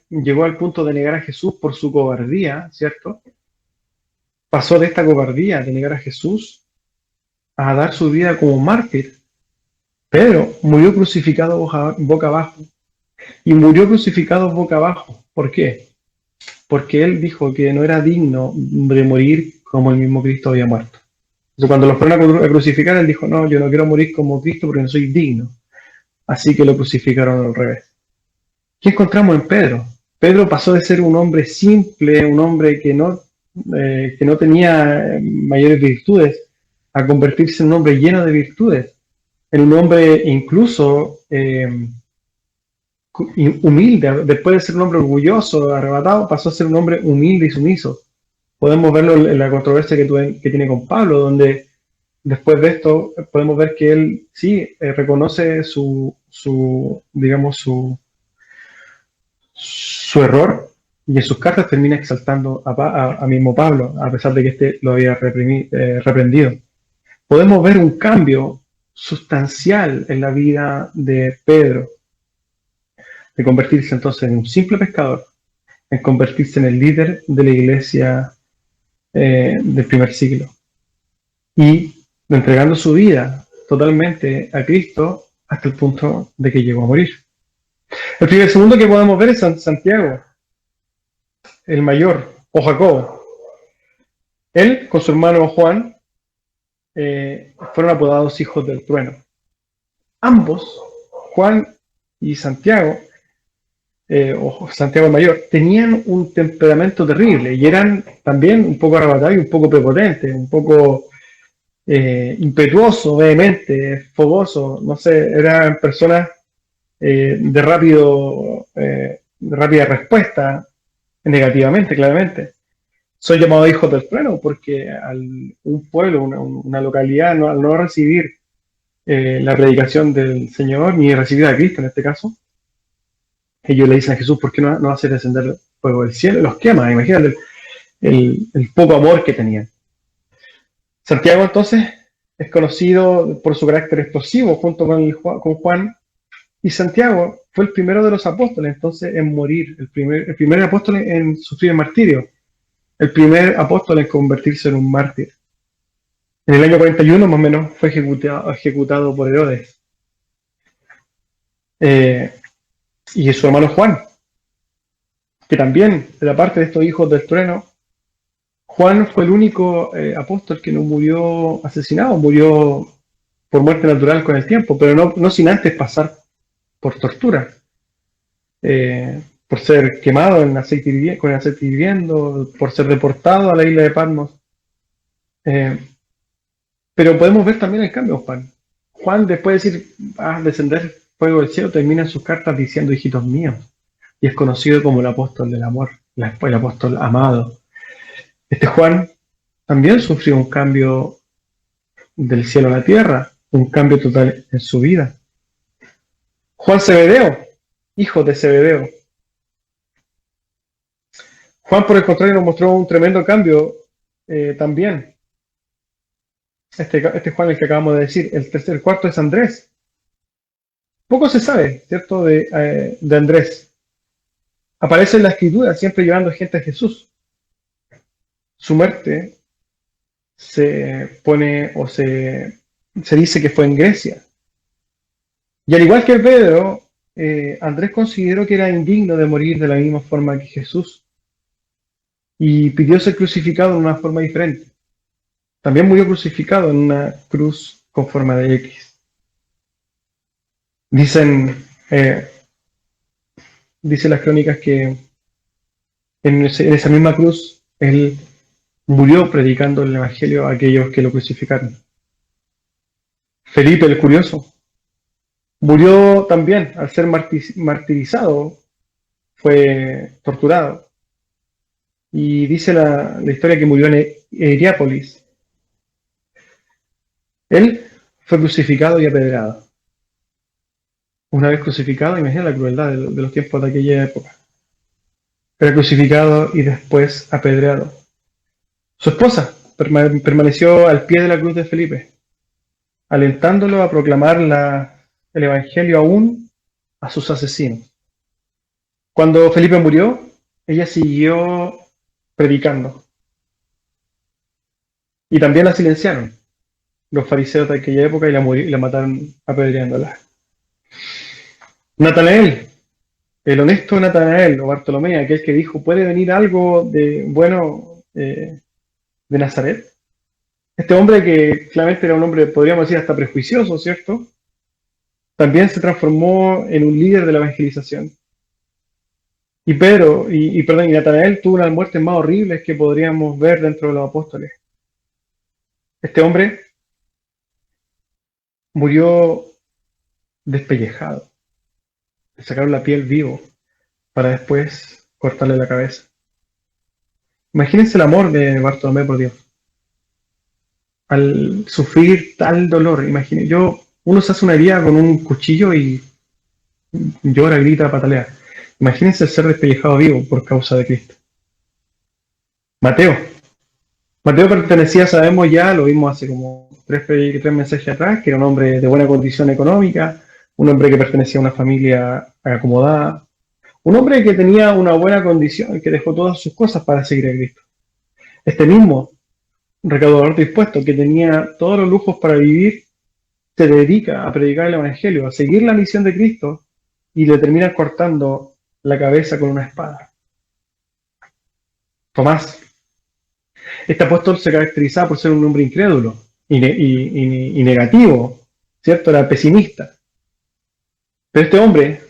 llegó al punto de negar a Jesús por su cobardía, ¿cierto? Pasó de esta cobardía de negar a Jesús a dar su vida como mártir. Pedro murió crucificado boca abajo. Y murió crucificado boca abajo. ¿Por qué? Porque él dijo que no era digno de morir como el mismo Cristo había muerto. Entonces, cuando lo fueron a crucificar, él dijo, no, yo no quiero morir como Cristo porque no soy digno. Así que lo crucificaron al revés. ¿Qué encontramos en Pedro? Pedro pasó de ser un hombre simple, un hombre que no tenía mayores virtudes, a convertirse en un hombre lleno de virtudes, en un hombre incluso humilde. Después de ser un hombre orgulloso, arrebatado, pasó a ser un hombre humilde y sumiso. Podemos verlo en la controversia que tiene con Pablo, donde después de esto podemos ver que él sí reconoce su error, y en sus cartas termina exaltando a mismo Pablo, a pesar de que éste lo había reprendido. Podemos ver un cambio sustancial en la vida de Pedro, de convertirse entonces en un simple pescador, en convertirse en el líder de la iglesia del primer siglo, y entregando su vida totalmente a Cristo hasta el punto de que llegó a morir. El segundo que podemos ver es Santiago, el mayor, o Jacobo. Él, con su hermano Juan, fueron apodados hijos del trueno. Ambos, Juan y Santiago, o Santiago el mayor, tenían un temperamento terrible y eran también un poco arrebatados y un poco prepotentes, un poco impetuoso, vehemente, fogoso, no sé, eran personas de rápida respuesta, negativamente, claramente. Son llamados hijos del trueno porque un pueblo, una localidad, al no recibir la predicación del Señor, ni recibir a Cristo en este caso, ellos le dicen a Jesús, ¿por qué no hace descender el fuego del cielo? Y los quema, imagínate el poco amor que tenían. Santiago entonces es conocido por su carácter explosivo junto con Juan, y Santiago fue el primero de los apóstoles entonces en morir, el primer apóstol en sufrir el martirio, el primer apóstol en convertirse en un mártir. En el año 41, más o menos, fue ejecutado por Herodes. Eh, y su hermano Juan, que también era parte de estos hijos del trueno. Juan fue el único apóstol que no murió asesinado, murió por muerte natural con el tiempo, pero no sin antes pasar por tortura, por ser quemado en aceite con aceite hirviendo, por ser deportado a la isla de Patmos. Pero podemos ver también el cambio, Juan. Juan, después de decir, descender fuego del cielo, termina sus cartas diciendo, hijitos míos, y es conocido como el apóstol del amor, el apóstol amado. Este Juan también sufrió un cambio del cielo a la tierra, un cambio total en su vida. Juan Zebedeo, hijo de Zebedeo. Juan, por el contrario, nos mostró un tremendo cambio también. Este Juan, el que acabamos de decir, el cuarto es Andrés. Poco se sabe, ¿cierto?, de Andrés. Aparece en la escritura, siempre llevando gente a Jesús. Su muerte se pone o se dice que fue en Grecia. Y al igual que Pedro, Andrés consideró que era indigno de morir de la misma forma que Jesús y pidió ser crucificado de una forma diferente. También murió crucificado en una cruz con forma de X. Dicen las crónicas que en esa misma cruz él murió predicando el Evangelio a aquellos que lo crucificaron. Felipe el Curioso murió también al ser martirizado, fue torturado. Y dice la historia que murió en Hierápolis. Él fue crucificado y apedreado. Una vez crucificado, imagina la crueldad de los tiempos de aquella época. Era crucificado y después apedreado. Su esposa permaneció al pie de la cruz de Felipe, alentándolo a proclamar el Evangelio aún a sus asesinos. Cuando Felipe murió, ella siguió predicando. Y también la silenciaron los fariseos de aquella época y la mataron apedreándola. Natanael, el honesto Natanael o Bartolomé, aquel que dijo, ¿puede venir algo de bueno de Nazaret? Este hombre que claramente era un hombre, podríamos decir, hasta prejuicioso, ¿cierto? También se transformó en un líder de la evangelización. Y Natanael tuvo una de las muertes más horribles que podríamos ver dentro de los apóstoles. Este hombre murió despellejado. Le sacaron la piel vivo para después cortarle la cabeza. Imagínense el amor de Bartolomé por Dios. Al sufrir tal dolor, uno se hace una herida con un cuchillo y llora, grita, patalea. Imagínense ser despellejado vivo por causa de Cristo. Mateo pertenecía, sabemos ya, lo vimos hace como tres mensajes atrás, que era un hombre de buena condición económica, un hombre que pertenecía a una familia acomodada, un hombre que tenía una buena condición, que dejó todas sus cosas para seguir a Cristo. Este mismo recaudador de impuestos, que tenía todos los lujos para vivir, se dedica a predicar el Evangelio, a seguir la misión de Cristo, y le termina cortando la cabeza con una espada. Tomás. Este apóstol se caracterizaba por ser un hombre incrédulo y negativo, ¿cierto? Era pesimista. Pero este hombre,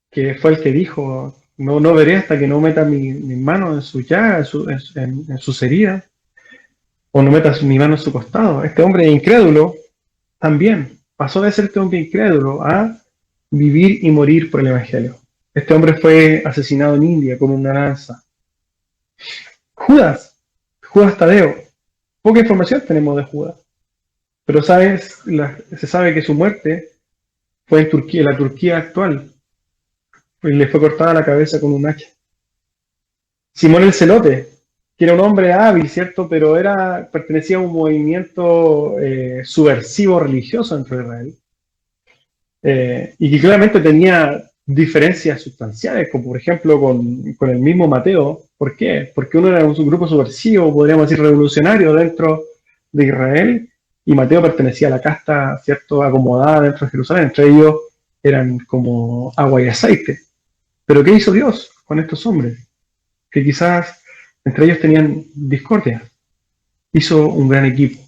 que fue el que dijo, no veré hasta que no meta mis manos en sus llagas, en sus heridas, o no meta mi mano en su costado. Este hombre incrédulo también pasó de ser este hombre incrédulo a vivir y morir por el Evangelio. Este hombre fue asesinado en India con una lanza. Judas Tadeo. Poca información tenemos de Judas, pero se sabe que su muerte fue en Turquía, en la Turquía actual. Y le fue cortada la cabeza con un hacha. Simón el Celote, que era un hombre hábil, ¿cierto? Pero pertenecía a un movimiento subversivo religioso dentro de Israel. Y que claramente tenía diferencias sustanciales, como por ejemplo con el mismo Mateo. ¿Por qué? Porque uno era un grupo subversivo, podríamos decir revolucionario dentro de Israel, y Mateo pertenecía a la casta, ¿cierto?, acomodada dentro de Jerusalén. Entre ellos eran como agua y aceite. Pero ¿qué hizo Dios con estos hombres? Que quizás entre ellos tenían discordia. Hizo un gran equipo.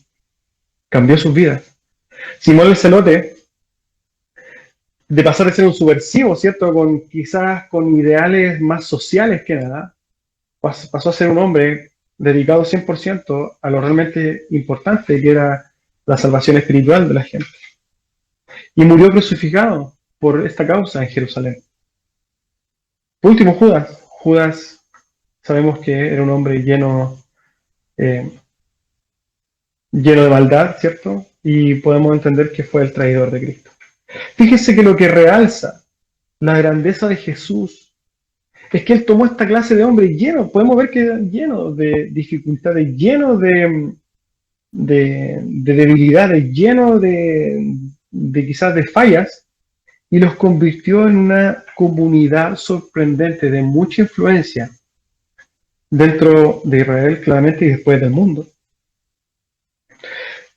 Cambió sus vidas. Simón el Celote, de pasar de ser un subversivo, ¿cierto?, quizás con ideales más sociales que nada, pasó a ser un hombre dedicado 100% a lo realmente importante, que era la salvación espiritual de la gente. Y murió crucificado por esta causa en Jerusalén. Por último, Judas. Judas, sabemos que era un hombre eh, lleno de maldad, ¿cierto? Y podemos entender que fue el traidor de Cristo. Fíjese que lo que realza la grandeza de Jesús es que Él tomó esta clase de hombre lleno, podemos ver que lleno de dificultades, lleno de debilidades, lleno de quizás de fallas, y los convirtió en una comunidad sorprendente de mucha influencia dentro de Israel, claramente, y después del mundo.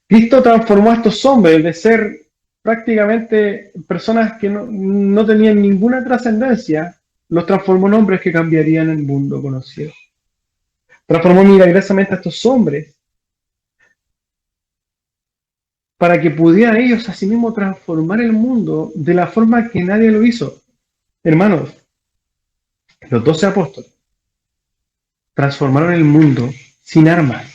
Cristo transformó a estos hombres de ser prácticamente personas que no tenían ninguna trascendencia, los transformó en hombres que cambiarían el mundo conocido. Transformó milagrosamente a estos hombres para que pudieran ellos asimismo transformar el mundo de la forma que nadie lo hizo. Hermanos, los 12 apóstoles transformaron el mundo sin armas.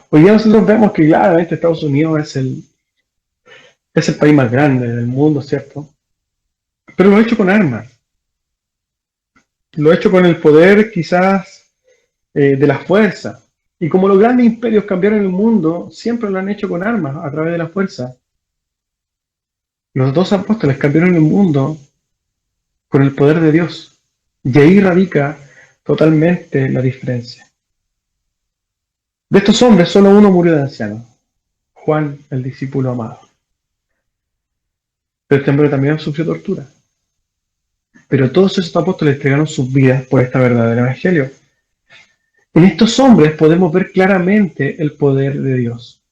Hoy día nosotros vemos que claramente Estados Unidos es el país más grande del mundo, ¿cierto? Pero lo ha hecho con armas. Lo ha hecho con el poder quizás de la fuerza. Y como los grandes imperios cambiaron el mundo, siempre lo han hecho con armas, a través de la fuerza. Los 12 apóstoles cambiaron el mundo con el poder de Dios. Y ahí radica totalmente la diferencia. De estos hombres, solo uno murió de anciano. Juan, el discípulo amado. Pero este hombre también sufrió tortura. Pero todos esos apóstoles entregaron sus vidas por esta verdadera evangelio. En estos hombres podemos ver claramente el poder de Dios.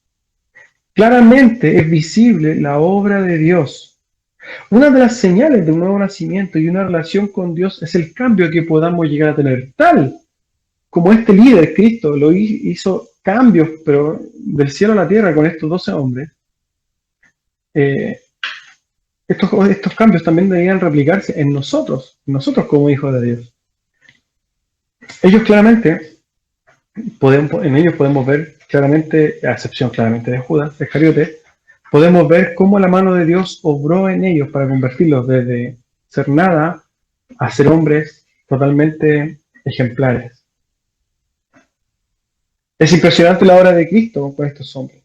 Claramente es visible la obra de Dios. Una de las señales de un nuevo nacimiento y una relación con Dios es el cambio que podamos llegar a tener. Tal como este líder, Cristo, lo hizo cambios, pero del cielo a la tierra con estos 12 hombres, estos cambios también deberían replicarse en nosotros como hijos de Dios. Ellos claramente, en ellos podemos ver claramente, a excepción claramente de Judas Iscariote, podemos ver cómo la mano de Dios obró en ellos para convertirlos desde ser nada a ser hombres totalmente ejemplares. Es impresionante la obra de Cristo con estos hombres.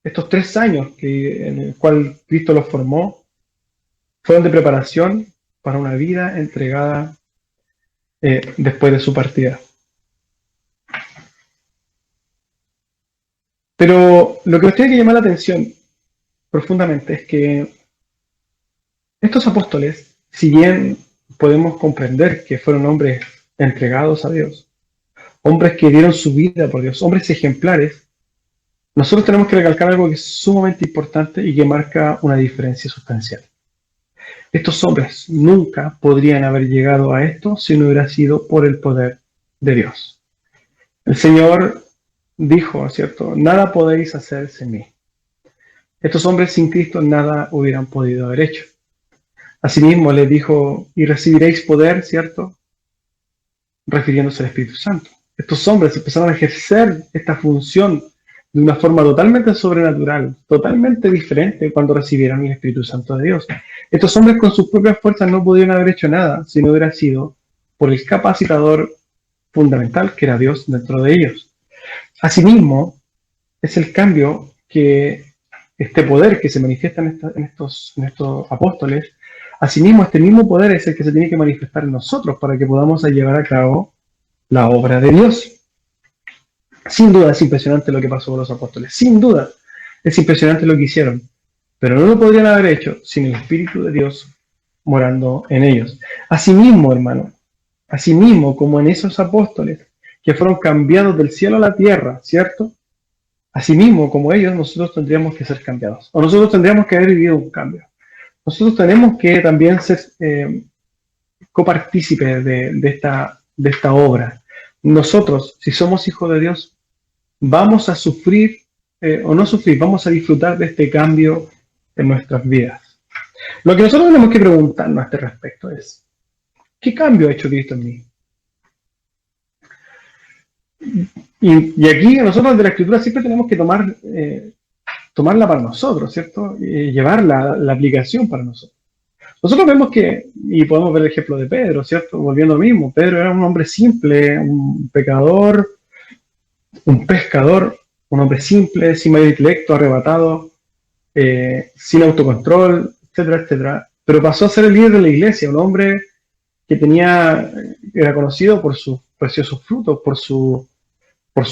Estos 3 años en el cual Cristo los formó fueron de preparación para una vida entregada después de su partida. Pero lo que nos tiene que llamar la atención profundamente es que estos apóstoles, si bien podemos comprender que fueron hombres entregados a Dios, hombres que dieron su vida por Dios, hombres ejemplares, nosotros tenemos que recalcar algo que es sumamente importante y que marca una diferencia sustancial. Estos hombres nunca podrían haber llegado a esto si no hubiera sido por el poder de Dios. El Señor dijo, ¿cierto? Nada podéis hacer sin mí. Estos hombres sin Cristo nada hubieran podido haber hecho. Asimismo les dijo, y recibiréis poder, ¿cierto? Refiriéndose al Espíritu Santo. Estos hombres empezaron a ejercer esta función de una forma totalmente sobrenatural, totalmente diferente cuando recibieron el Espíritu Santo de Dios. Estos hombres con sus propias fuerzas no pudieron haber hecho nada si no hubiera sido por el capacitador fundamental que era Dios dentro de ellos. Asimismo, es el cambio que este poder que se manifiesta en estos apóstoles, asimismo este mismo poder es el que se tiene que manifestar en nosotros para que podamos llevar a cabo la obra de Dios. Sin duda es impresionante lo que pasó con los apóstoles, sin duda es impresionante lo que hicieron, pero no lo podrían haber hecho sin el Espíritu de Dios morando en ellos. Asimismo, hermano, asimismo como en esos apóstoles que fueron cambiados del cielo a la tierra, ¿cierto? Asimismo, como ellos, nosotros tendríamos que ser cambiados. O nosotros tendríamos que haber vivido un cambio. Nosotros tenemos que también ser copartícipes de esta obra. Nosotros, si somos hijos de Dios, vamos a sufrir o no sufrir, vamos a disfrutar de este cambio en nuestras vidas. Lo que nosotros tenemos que preguntarnos a este respecto es, ¿qué cambio ha hecho Cristo en mí? Y aquí nosotros de la Escritura siempre tenemos que tomarla para nosotros, ¿cierto? Y llevar la aplicación para nosotros. Nosotros vemos que, y podemos ver el ejemplo de Pedro, ¿cierto? Volviendo a lo mismo, Pedro era un hombre simple, un pecador, un pescador, un hombre simple, sin mayor intelecto, arrebatado, sin autocontrol, etcétera, etcétera. Pero pasó a ser el líder de la iglesia, un hombre que era conocido por sus preciosos frutos, por su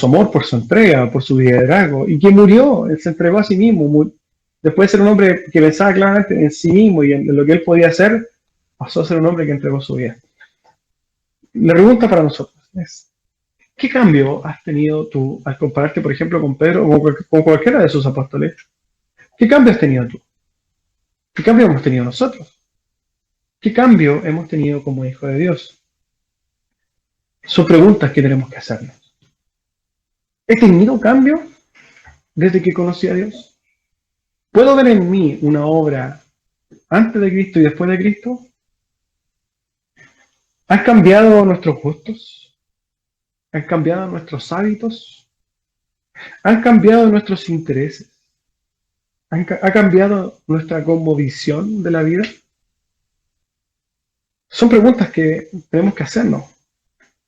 amor, por su entrega, por su liderazgo, y que murió, él se entregó a sí mismo. Después de ser un hombre que pensaba claramente en sí mismo y en lo que él podía hacer, pasó a ser un hombre que entregó su vida. La pregunta para nosotros es, ¿qué cambio has tenido tú al compararte, por ejemplo, con Pedro o con cualquiera de sus apóstoles? ¿Qué cambio has tenido tú? ¿Qué cambio hemos tenido nosotros? ¿Qué cambio hemos tenido como hijos de Dios? Son preguntas que tenemos que hacernos. ¿He tenido cambio desde que conocí a Dios? ¿Puedo ver en mí una obra antes de Cristo y después de Cristo? ¿Han cambiado nuestros gustos? ¿Han cambiado nuestros hábitos? ¿Han cambiado nuestros intereses? ¿Ha cambiado nuestra cosmovisión de la vida? Son preguntas que tenemos que hacernos.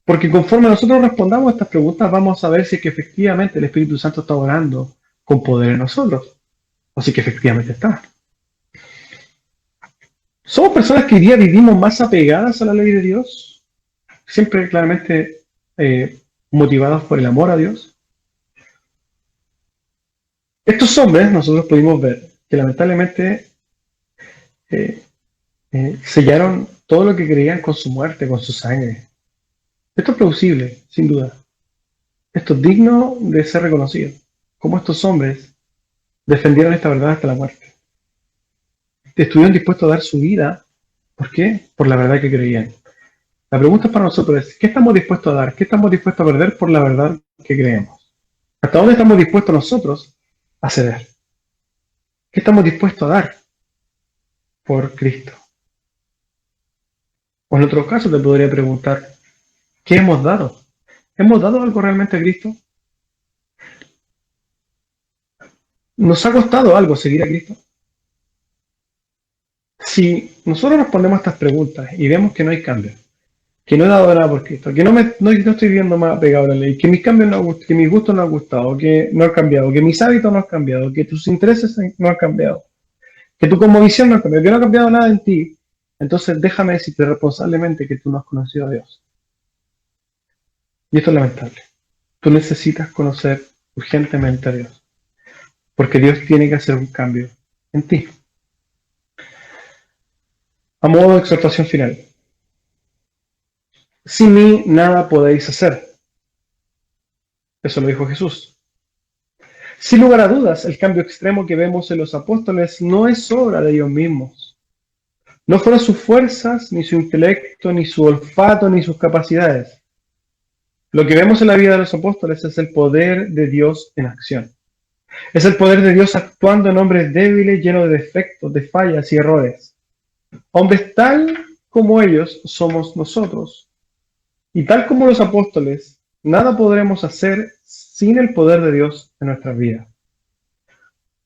Porque conforme nosotros respondamos a estas preguntas, vamos a ver si es que efectivamente el Espíritu Santo está obrando con poder en nosotros. O si que efectivamente está. ¿Somos personas que hoy día vivimos más apegadas a la ley de Dios? Siempre claramente motivados por el amor a Dios. Estos hombres, nosotros pudimos ver que lamentablemente sellaron todo lo que creían con su muerte, con su sangre. Esto es plausible, sin duda. Esto es digno de ser reconocido. Cómo estos hombres defendieron esta verdad hasta la muerte. Estuvieron dispuestos a dar su vida. ¿Por qué? Por la verdad que creían. La pregunta para nosotros es, ¿qué estamos dispuestos a dar? ¿Qué estamos dispuestos a perder por la verdad que creemos? ¿Hasta dónde estamos dispuestos nosotros a ceder? ¿Qué estamos dispuestos a dar por Cristo? O en otro caso te podría preguntar, ¿qué hemos dado? ¿Hemos dado algo realmente a Cristo? ¿Nos ha costado algo seguir a Cristo? Si nosotros respondemos a estas preguntas y vemos que no hay cambio, que no he dado nada por Cristo, que no estoy viendo más pegado a la ley, que mis cambios no, que mis gustos no han gustado, que no han cambiado, que mis hábitos no han cambiado, que tus intereses no han cambiado, que tu cosmovisión no ha cambiado, que no ha cambiado nada en ti, entonces déjame decirte responsablemente que tú no has conocido a Dios. Y esto es lamentable. Tú necesitas conocer urgentemente a Dios, porque Dios tiene que hacer un cambio en ti. A modo de exhortación final. Sin mí nada podéis hacer. Eso lo dijo Jesús. Sin lugar a dudas, el cambio extremo que vemos en los apóstoles no es obra de ellos mismos. No fueron sus fuerzas, ni su intelecto, ni su olfato, ni sus capacidades. Lo que vemos en la vida de los apóstoles es el poder de Dios en acción. Es el poder de Dios actuando en hombres débiles, llenos de defectos, de fallas y errores. Hombres tal como ellos somos nosotros. Y tal como los apóstoles, nada podremos hacer sin el poder de Dios en nuestras vidas.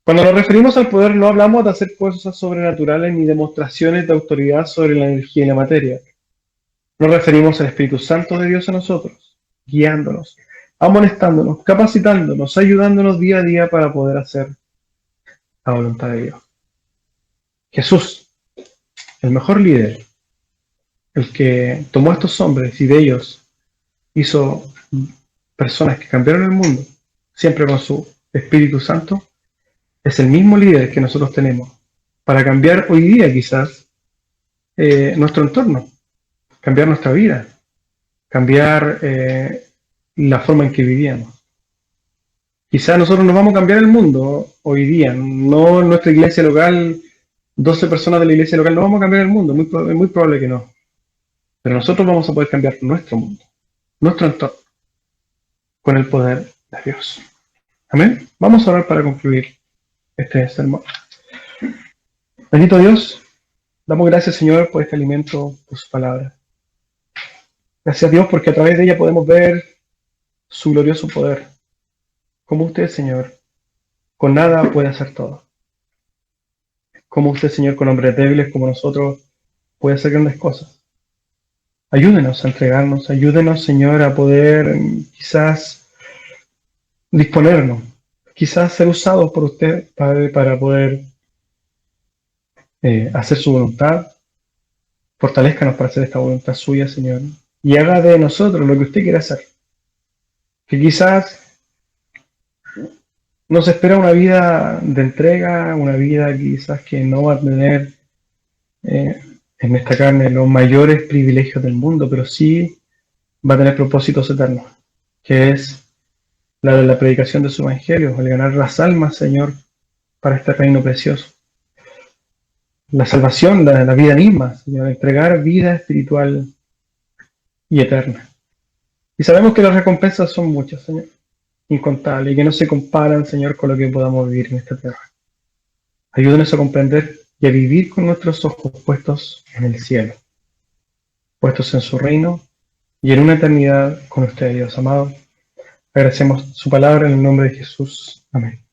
Cuando nos referimos al poder, no hablamos de hacer cosas sobrenaturales ni demostraciones de autoridad sobre la energía y la materia. Nos referimos al Espíritu Santo de Dios en nosotros, guiándonos, amonestándonos, capacitándonos, ayudándonos día a día para poder hacer la voluntad de Dios. Jesús, el mejor líder, el que tomó a estos hombres y de ellos hizo personas que cambiaron el mundo, siempre con su Espíritu Santo, es el mismo líder que nosotros tenemos para cambiar hoy día quizás nuestro entorno, cambiar nuestra vida, cambiar la forma en que vivíamos. Quizás nosotros no vamos a cambiar el mundo hoy día, no nuestra iglesia local, 12 personas de la iglesia local, no vamos a cambiar el mundo, es muy probable que no. Pero nosotros vamos a poder cambiar nuestro mundo, nuestro entorno, con el poder de Dios. Amén. Vamos a orar para concluir este sermón. Bendito Dios, damos gracias, Señor, por este alimento, por su palabra. Gracias, Dios, porque a través de ella podemos ver su glorioso poder. Como usted, Señor, con nada puede hacer todo. Como usted, Señor, con hombres débiles como nosotros, puede hacer grandes cosas. Ayúdenos a entregarnos, ayúdenos, Señor, a poder quizás disponernos, quizás ser usados por usted, Padre, para poder hacer su voluntad. Fortalézcanos para hacer esta voluntad suya, Señor, y haga de nosotros lo que usted quiere hacer. Que quizás nos espera una vida de entrega, una vida quizás que no va a tener en esta carne los mayores privilegios del mundo, pero sí va a tener propósitos eternos, que es la de la predicación de su evangelio, el ganar las almas, Señor, para este reino precioso. La salvación, la vida misma, Señor, entregar vida espiritual y eterna. Y sabemos que las recompensas son muchas, Señor, incontables, y que no se comparan, Señor, con lo que podamos vivir en esta tierra. Ayúdenos a comprender y a vivir con nuestros ojos puestos en el cielo, puestos en su reino y en una eternidad con usted, Dios amado. Agradecemos su palabra en el nombre de Jesús. Amén.